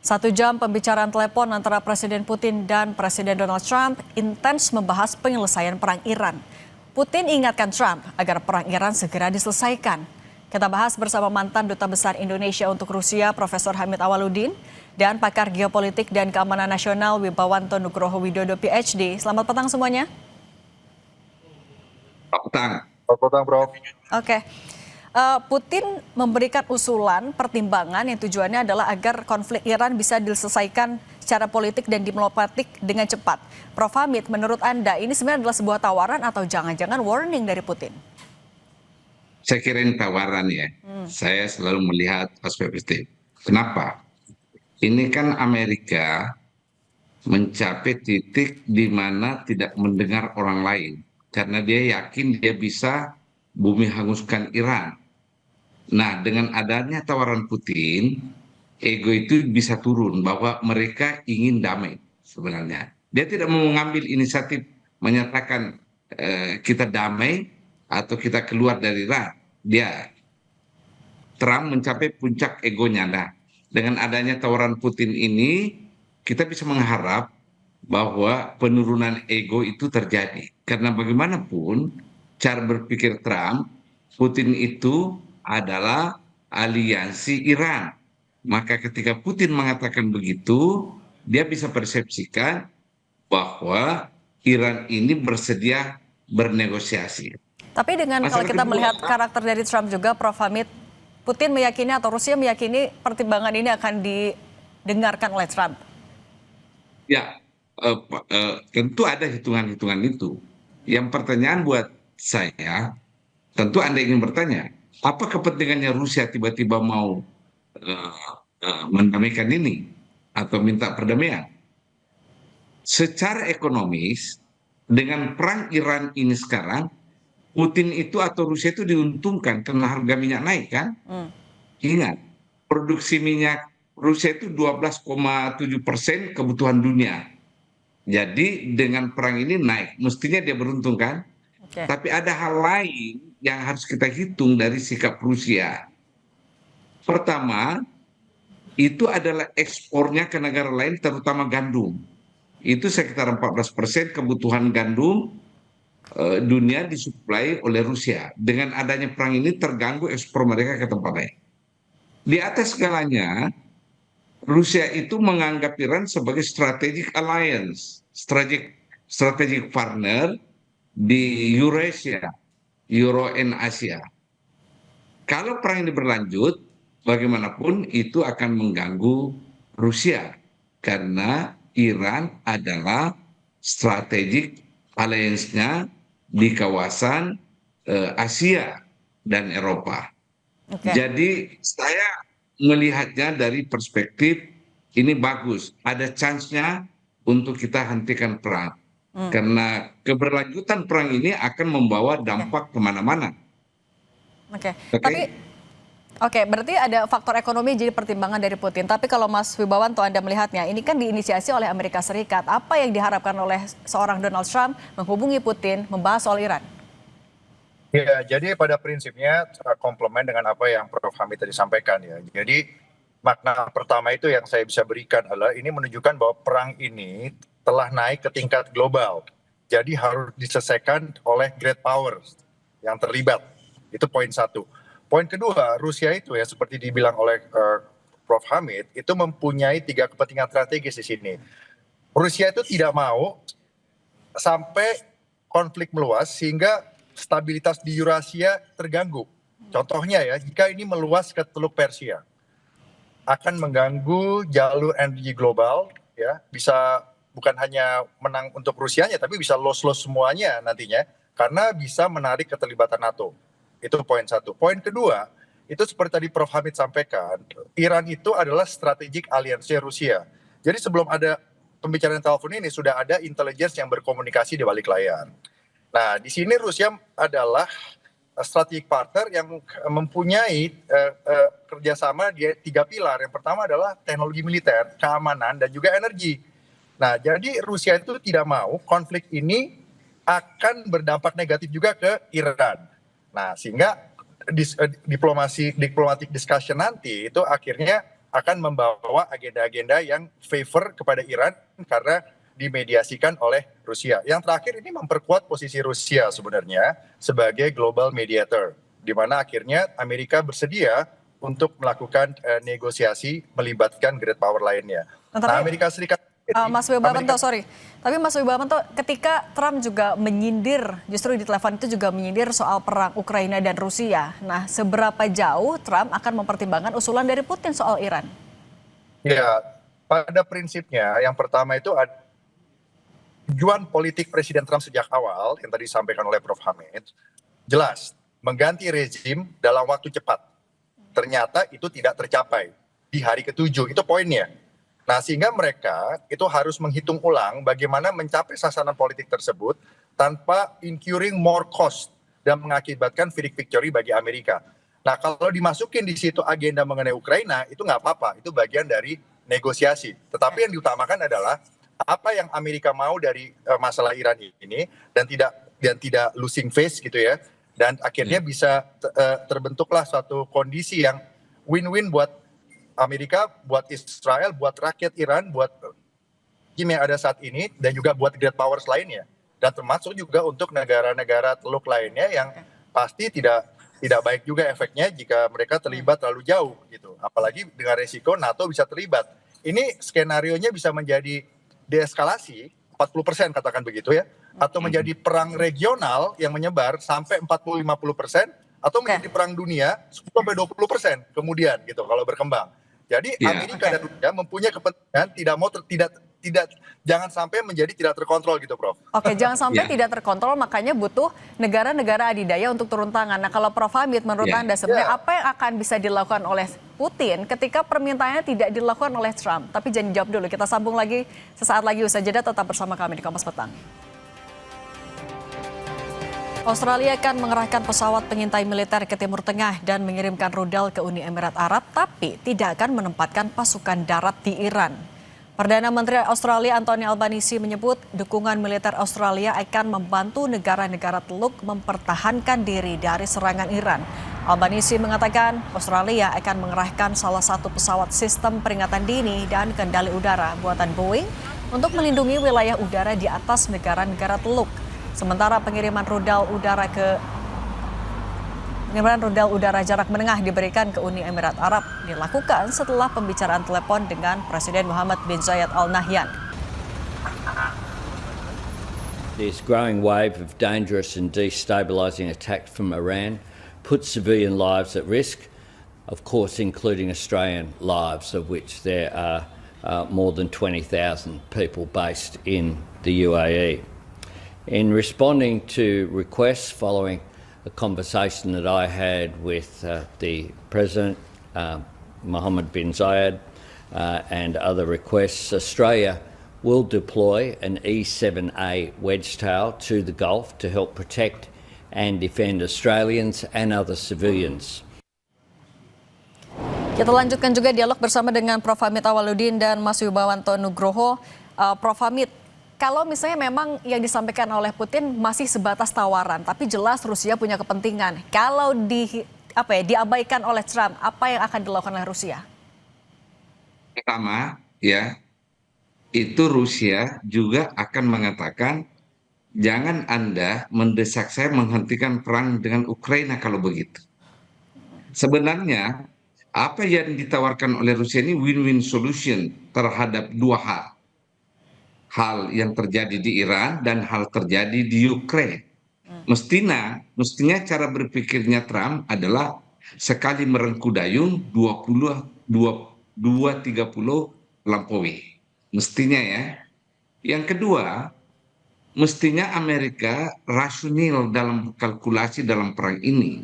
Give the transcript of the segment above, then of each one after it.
1 jam pembicaraan telepon antara Presiden Putin dan Presiden Donald Trump intens membahas penyelesaian perang Iran. Putin ingatkan Trump agar perang Iran segera diselesaikan. Kita bahas bersama mantan Duta Besar Indonesia untuk Rusia, Profesor Hamid Awaludin, dan pakar geopolitik dan keamanan nasional Wibawanto Nugroho Widodo PhD. Selamat petang semuanya. Selamat petang. Selamat petang, Prof. Oke. Putin memberikan usulan pertimbangan yang tujuannya adalah agar konflik Iran bisa diselesaikan secara politik dan diplomatik dengan cepat. Prof. Hamid, menurut Anda ini sebenarnya adalah sebuah tawaran atau jangan-jangan warning dari Putin? Saya kira ini tawaran ya. Saya selalu melihat perspektif. Kenapa? Ini kan Amerika mencapai titik di mana tidak mendengar orang lain. Karena dia yakin dia bisa bumi hanguskan Iran. Nah, dengan adanya tawaran Putin, ego itu bisa turun bahwa mereka ingin damai sebenarnya. Dia tidak mau mengambil inisiatif menyatakan kita damai atau kita keluar dari Iran. Trump mencapai puncak egonya. Nah, dengan adanya tawaran Putin ini, kita bisa mengharap bahwa penurunan ego itu terjadi. Karena bagaimanapun cara berpikir Trump, Putin itu adalah aliansi Iran. Maka ketika Putin mengatakan begitu, dia bisa persepsikan bahwa Iran ini bersedia bernegosiasi. Tapi dengan kalau kita melihat karakter dari Trump juga, Prof. Hamid, Putin meyakini atau Rusia meyakini pertimbangan ini akan didengarkan oleh Trump. Ya, tentu ada hitungan-hitungan itu. Yang pertanyaan buat saya, tentu Anda ingin bertanya, apa kepentingannya Rusia tiba-tiba mau mendamaikan ini atau minta perdamaian? Secara ekonomis, dengan perang Iran ini sekarang, Putin itu atau Rusia itu diuntungkan karena harga minyak naik kan? Ingat, produksi minyak Rusia itu 12,7% kebutuhan dunia. Jadi dengan perang ini naik, mestinya dia beruntung kan? Okay. Tapi ada hal lain yang harus kita hitung dari sikap Rusia. Pertama, itu adalah ekspornya ke negara lain terutama gandum. Itu sekitar 14% kebutuhan gandum dunia disuplai oleh Rusia. Dengan adanya perang ini terganggu ekspor mereka ke tempat lain. Di atas segalanya, Rusia itu menganggap Iran sebagai strategic alliance, strategic partner di Eurasia, Euro and Asia. Kalau perang ini berlanjut, bagaimanapun itu akan mengganggu Rusia karena Iran adalah strategic alliance-nya di kawasan Asia dan Eropa. Okay. Jadi saya melihatnya dari perspektif ini bagus, ada chance-nya untuk kita hentikan perang. Karena keberlanjutan perang ini akan membawa dampak kemana-mana. Oke, berarti ada faktor ekonomi jadi pertimbangan dari Putin. Tapi kalau Mas Wibawanto Anda melihatnya, ini kan diinisiasi oleh Amerika Serikat. Apa yang diharapkan oleh seorang Donald Trump menghubungi Putin membahas soal Iran? Ya, jadi pada prinsipnya komplement dengan apa yang Prof. Hamid tadi sampaikan ya. Jadi makna pertama itu yang saya bisa berikan adalah ini menunjukkan bahwa perang ini telah naik ke tingkat global. Jadi harus diselesaikan oleh great powers yang terlibat. Itu poin satu. Poin kedua, Rusia itu ya seperti dibilang oleh Prof. Hamid, itu mempunyai 3 kepentingan strategis di sini. Rusia itu tidak mau sampai konflik meluas sehingga stabilitas di Eurasia terganggu. Contohnya ya, jika ini meluas ke Teluk Persia, akan mengganggu jalur energi global, ya bisa bukan hanya menang untuk Rusianya, tapi bisa loss-loss semuanya nantinya, karena bisa menarik keterlibatan NATO. Itu poin satu. Poin kedua, itu seperti tadi Prof. Hamid sampaikan, Iran itu adalah strategic alliance Rusia. Jadi sebelum ada pembicaraan telepon ini, sudah ada intelligence yang berkomunikasi di balik layar. Nah, di sini Rusia adalah strategic partner yang mempunyai kerjasama di 3 pilar. Yang pertama adalah teknologi militer, keamanan, dan juga energi. Nah, jadi Rusia itu tidak mau konflik ini akan berdampak negatif juga ke Iran. Nah, sehingga diplomatic discussion nanti itu akhirnya akan membawa agenda-agenda yang favor kepada Iran karena dimediasikan oleh Rusia. Yang terakhir ini memperkuat posisi Rusia sebenarnya sebagai global mediator, di mana akhirnya Amerika bersedia untuk melakukan negosiasi melibatkan great power lainnya. Nah, Amerika Serikat Mas Wibawanto, sorry. Tapi Mas Wibawanto, ketika Trump juga menyindir, justru di telepon itu juga menyindir soal perang Ukraina dan Rusia. Nah, seberapa jauh Trump akan mempertimbangkan usulan dari Putin soal Iran? Ya, pada prinsipnya yang pertama itu ada tujuan politik Presiden Trump sejak awal yang tadi disampaikan oleh Prof. Hamid, jelas mengganti rezim dalam waktu cepat. Ternyata itu tidak tercapai di hari ke-7, itu poinnya. Nah, sehingga mereka itu harus menghitung ulang bagaimana mencapai sasaran politik tersebut tanpa incurring more cost dan mengakibatkan victory bagi Amerika. Nah, kalau dimasukin di situ agenda mengenai Ukraina, itu nggak apa-apa, itu bagian dari negosiasi. Tetapi yang diutamakan adalah apa yang Amerika mau dari masalah Iran ini dan tidak losing face gitu ya. Dan akhirnya bisa terbentuklah suatu kondisi yang win-win buat Amerika, buat Israel, buat rakyat Iran, buat regime yang ada saat ini, dan juga buat great powers lainnya. Dan termasuk juga untuk negara-negara teluk lainnya yang pasti tidak baik juga efeknya jika mereka terlibat terlalu jauh gitu. Apalagi dengan resiko NATO bisa terlibat. Ini skenarionya bisa menjadi deeskalasi 40% katakan begitu ya, atau menjadi perang regional yang menyebar sampai 40-50%, atau menjadi perang dunia 10-20% kemudian gitu kalau berkembang. Jadi Amerika dan Rusia mempunyai kepentingan jangan sampai menjadi tidak terkontrol gitu, Prof. Oke, jangan sampai tidak terkontrol, makanya butuh negara-negara adidaya untuk turun tangan. Nah, kalau Prof. Hamid, menurut Anda sebenarnya apa yang akan bisa dilakukan oleh Putin ketika permintaannya tidak dilakukan oleh Trump? Tapi jangan jawab dulu, kita sambung lagi sesaat lagi usai jeda, tetap bersama kami di Kompas Petang. Australia akan mengerahkan pesawat pengintai militer ke Timur Tengah dan mengirimkan rudal ke Uni Emirat Arab, tapi tidak akan menempatkan pasukan darat di Iran. Perdana Menteri Australia Anthony Albanese menyebut dukungan militer Australia akan membantu negara-negara teluk mempertahankan diri dari serangan Iran. Albanese mengatakan Australia akan mengerahkan salah satu pesawat sistem peringatan dini dan kendali udara buatan Boeing untuk melindungi wilayah udara di atas negara-negara teluk. Sementara pengiriman rudal udara jarak menengah diberikan ke Uni Emirat Arab dilakukan setelah pembicaraan telepon dengan Presiden Mohammed bin Zayed Al Nahyan. This growing wave of dangerous and destabilizing attacks from Iran puts civilian lives at risk, of course including Australian lives, of which there are more than 20,000 people based in the UAE. In responding to requests following a conversation that I had with the President, Mohammed bin Zayed, and other requests, Australia will deploy an E-7A Wedgetail to the Gulf to help protect and defend Australians and other civilians. Kita lanjutkan juga dialog bersama dengan Prof. Hamid Awaludin dan Mas Wibawanto Nugroho. Prof. Hamid, kalau misalnya memang yang disampaikan oleh Putin masih sebatas tawaran, tapi jelas Rusia punya kepentingan. Kalau diabaikan oleh Trump, apa yang akan dilakukan oleh Rusia? Pertama, ya, itu Rusia juga akan mengatakan, jangan Anda mendesak saya menghentikan perang dengan Ukraina kalau begitu. Sebenarnya, apa yang ditawarkan oleh Rusia ini win-win solution terhadap dua hal. Hal yang terjadi di Iran dan hal terjadi di Ukraina. Mestinya cara berpikirnya Trump adalah sekali merengku dayung 20-30 lampaui. Mestinya ya. Yang kedua, mestinya Amerika rasional dalam kalkulasi dalam perang ini.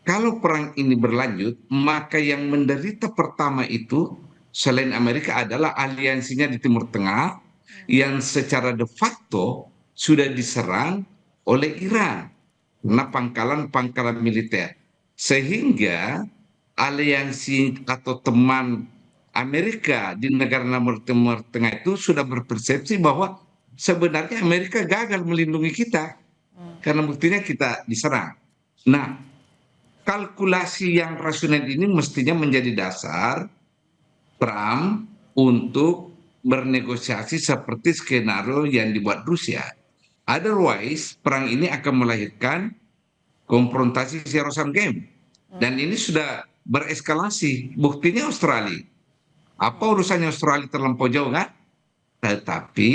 Kalau perang ini berlanjut, maka yang menderita pertama itu selain Amerika adalah aliansinya di Timur Tengah yang secara de facto sudah diserang oleh Iran karena pangkalan-pangkalan militer. Sehingga aliansi atau teman Amerika di negara Timur Tengah itu sudah berpersepsi bahwa sebenarnya Amerika gagal melindungi kita karena buktinya kita diserang. Nah, kalkulasi yang rasional ini mestinya menjadi dasar Trump untuk bernegosiasi seperti skenario yang dibuat Rusia. Otherwise, perang ini akan melahirkan konfrontasi zero sum game. Dan ini sudah bereskalasi. Buktinya Australia. Apa urusannya Australia terlampau jauh kan? Tetapi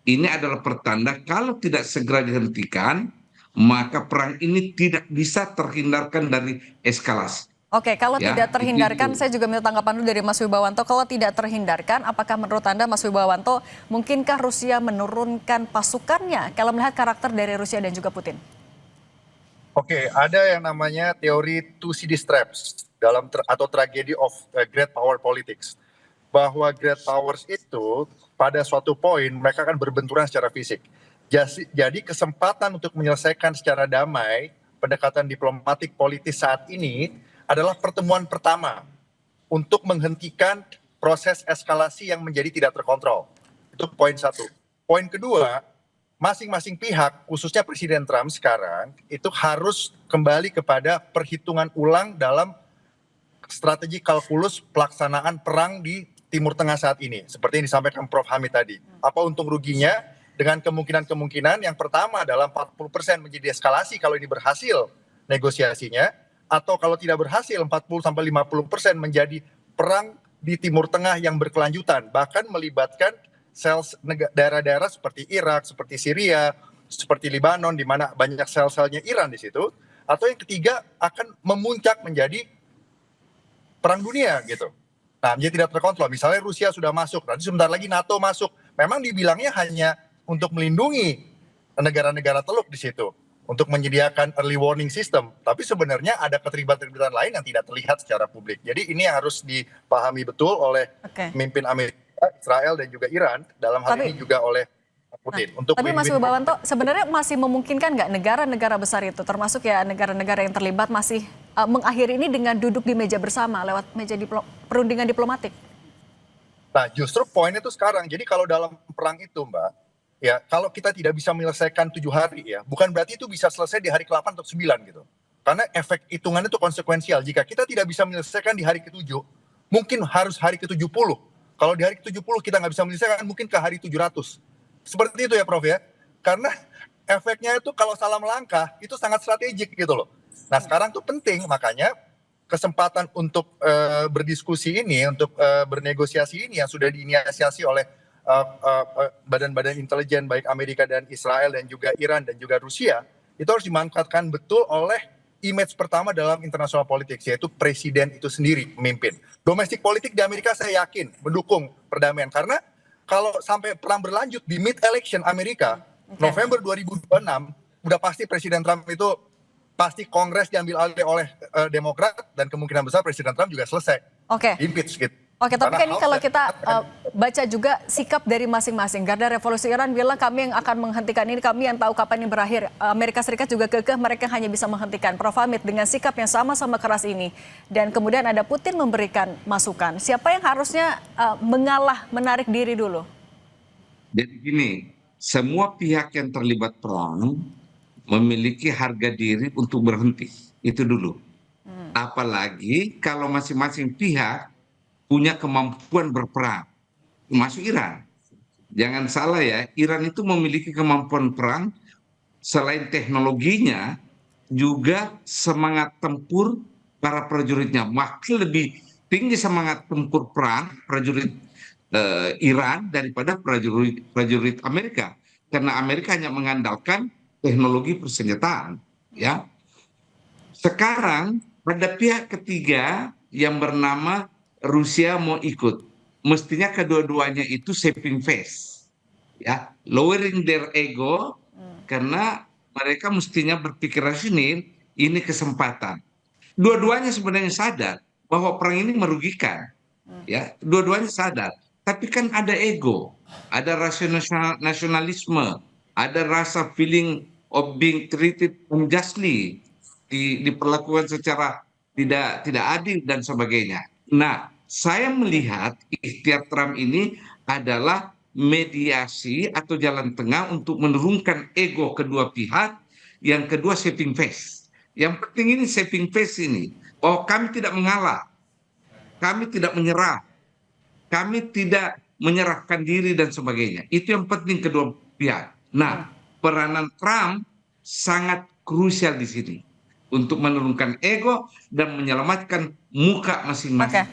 ini adalah pertanda kalau tidak segera dihentikan, maka perang ini tidak bisa terhindarkan dari eskalasi. Oke, kalau Ya, tidak terhindarkan, itu. saya juga minta tanggapan dulu dari Mas Wibawanto. Kalau tidak terhindarkan, apakah menurut Anda, Mas Wibawanto, mungkinkah Rusia menurunkan pasukannya kalau melihat karakter dari Rusia dan juga Putin? Oke, ada yang namanya teori Thucydides traps atau tragedy of great power politics, bahwa great powers itu pada suatu poin mereka akan berbenturan secara fisik. Jadi kesempatan untuk menyelesaikan secara damai pendekatan diplomatik politis saat ini adalah pertemuan pertama untuk menghentikan proses eskalasi yang menjadi tidak terkontrol. Itu poin satu. Poin kedua, masing-masing pihak, khususnya Presiden Trump sekarang, itu harus kembali kepada perhitungan ulang dalam strategi kalkulus pelaksanaan perang di Timur Tengah saat ini. Seperti yang disampaikan Prof. Hamid tadi. Apa untung ruginya dengan kemungkinan-kemungkinan yang pertama adalah 40% menjadi eskalasi kalau ini berhasil negosiasinya, atau kalau tidak berhasil 40-50% menjadi perang di Timur Tengah yang berkelanjutan, bahkan melibatkan daerah-daerah seperti Irak, seperti Syria, seperti Lebanon, di mana banyak sel-selnya Iran di situ. Atau yang ketiga akan memuncak menjadi perang dunia gitu. Nah, menjadi tidak terkontrol. Misalnya Rusia sudah masuk, nanti sebentar lagi NATO masuk. Memang dibilangnya hanya untuk melindungi negara-negara teluk di situ, untuk menyediakan early warning system. Tapi sebenarnya ada keterlibatan-keterlibatan lain yang tidak terlihat secara publik. Jadi ini harus dipahami betul oleh pemimpin Amerika, Israel, dan juga Iran. Dalam hal ini juga oleh Putin. Tapi Mas Wibawanto, sebenarnya masih memungkinkan nggak negara-negara besar itu, termasuk ya negara-negara yang terlibat, masih mengakhiri ini dengan duduk di meja bersama lewat meja perundingan diplomatik? Nah, justru poinnya itu sekarang. Jadi kalau dalam perang itu, Mbak, ya kalau kita tidak bisa menyelesaikan 7 hari ya, bukan berarti itu bisa selesai di hari ke-8 atau 9 gitu. Karena efek hitungannya itu konsekuensial. Jika kita tidak bisa menyelesaikan di hari ke-7, mungkin harus hari ke-70. Kalau di hari ke-70 kita nggak bisa menyelesaikan, mungkin ke hari 700. Seperti itu ya Prof ya. Karena efeknya itu kalau salah melangkah, itu sangat strategik gitu loh. Nah sekarang tuh penting, makanya kesempatan untuk berdiskusi ini, untuk bernegosiasi ini yang sudah diinisiasi oleh badan-badan intelijen baik Amerika dan Israel dan juga Iran dan juga Rusia, itu harus dimanfaatkan betul oleh image pertama dalam international politics, yaitu presiden itu sendiri memimpin. Domestic politik di Amerika saya yakin mendukung perdamaian, karena kalau sampai perang berlanjut di mid election Amerika, November 2026, udah pasti Presiden Trump itu pasti Kongres diambil alih oleh Demokrat, dan kemungkinan besar Presiden Trump juga selesai impeach gitu. Oke, tapi kan ini kalau kita baca juga sikap dari masing-masing. Garda Revolusi Iran bilang kami yang akan menghentikan ini, kami yang tahu kapan ini berakhir. Amerika Serikat juga kekeh mereka hanya bisa menghentikan. Prof. Hamid, dengan sikap yang sama-sama keras ini, dan kemudian ada Putin memberikan masukan, siapa yang harusnya mengalah, menarik diri dulu? Jadi gini, semua pihak yang terlibat perang memiliki harga diri untuk berhenti. Itu dulu. Apalagi kalau masing-masing pihak punya kemampuan berperang, termasuk Iran. Jangan salah ya, Iran itu memiliki kemampuan perang, selain teknologinya, juga semangat tempur para prajuritnya. Bahkan lebih tinggi semangat tempur perang prajurit Iran daripada prajurit Amerika. Karena Amerika hanya mengandalkan teknologi persenjataan. Ya. Sekarang ada pihak ketiga yang bernama Rusia mau ikut. Mestinya kedua-duanya itu saving face, ya, lowering their ego, karena mereka mestinya berpikir rasional, ini kesempatan. Dua-duanya sebenarnya sadar bahwa perang ini merugikan, ya, dua-duanya sadar. Tapi kan ada ego, ada rasa nasionalisme, ada rasa feeling of being treated unjustly, diperlakukan secara tidak adil dan sebagainya. Nah, saya melihat ikhtiar Trump ini adalah mediasi atau jalan tengah untuk menurunkan ego kedua pihak. Yang kedua saving face. Yang penting ini saving face ini, bahwa kami tidak mengalah, kami tidak menyerah, kami tidak menyerahkan diri dan sebagainya. Itu yang penting kedua pihak. Nah, peranan Trump sangat krusial di sini untuk menurunkan ego dan menyelamatkan muka masing-masing.